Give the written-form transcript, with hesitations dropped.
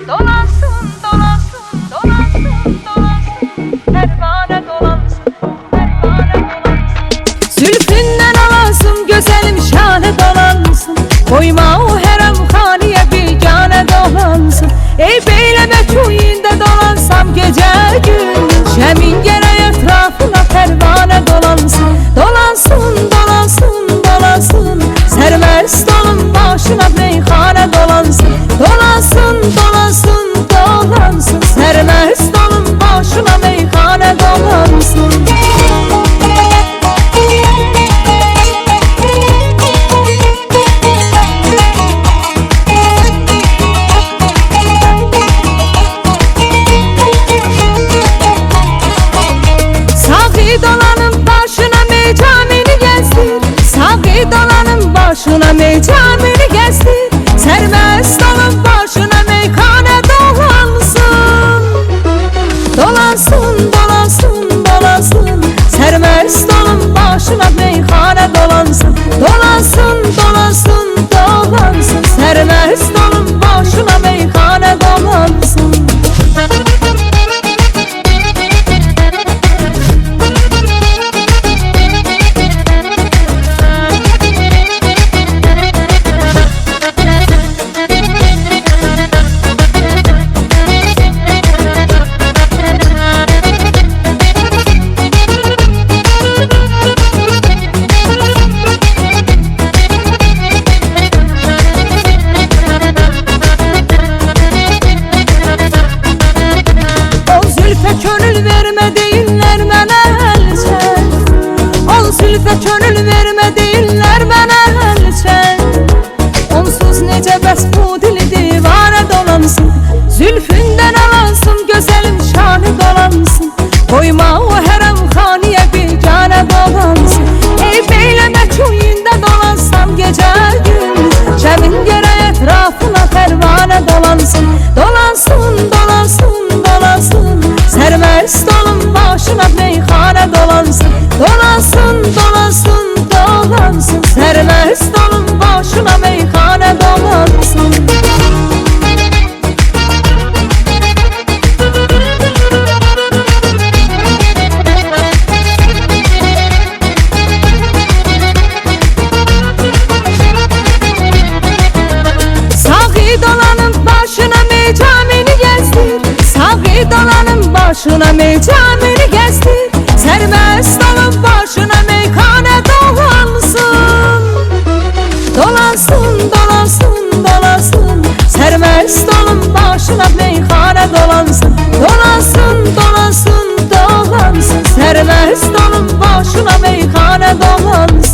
Dolansın, dolansın, dolansın, dolansın, pervane dolansın, pervane dolansın. Zülfünden alasın güzelim şahane dolansın, koyma o haremhaneye bigane dolansın. Ey beyleme köyünde dolansam gece gündüz, şemin gene etrafına pervane dolansın. Dolansın, dolansın, dolansın, sermest olun başına meyhane dolansın. Dolansın, dolansın, dolansın, sermest olun başına meyhane dolansın. Dolanın başına mecamini gezdir, sağı dolanın başına mecamini gezdir, sermest olun başına meykane dolansın. Dolansın, dolansın, dolansın, sermest olun başına meyhane dolansın. Dolansın, dolansın, dolansın, sermest olun başına meyhane dolansın. Könül verme deyirlər mənə əlçən, ol zülfə könül vermə deyirlər mənə əlçən. Onsuz necə bəs bu dili divara dolansın, zülfündən alansın gözəlim şanı dolansın. Koyma o haremhaneye bigane dolansın. Ey beyləmə köyündə dolansam gecə gündüz, şəmin gərə etrafına pervane dolansın. Dolansın, dolansın, dolansın, sermest olun başına meyhane dolansın. Dolansın, dolansın, dolansın, sermest olun başına meyhane dolansın. Sağı dolanın başına mecamini gezdir, sağı dolanın başına mecamini gezdir, sermest olun başına meykane dolansın. Dolansın, dolansın, dolansın, sermest olun başına meyhane dolansın. Dolansın, dolansın, dolansın, sermest olun başına meykane dolansın.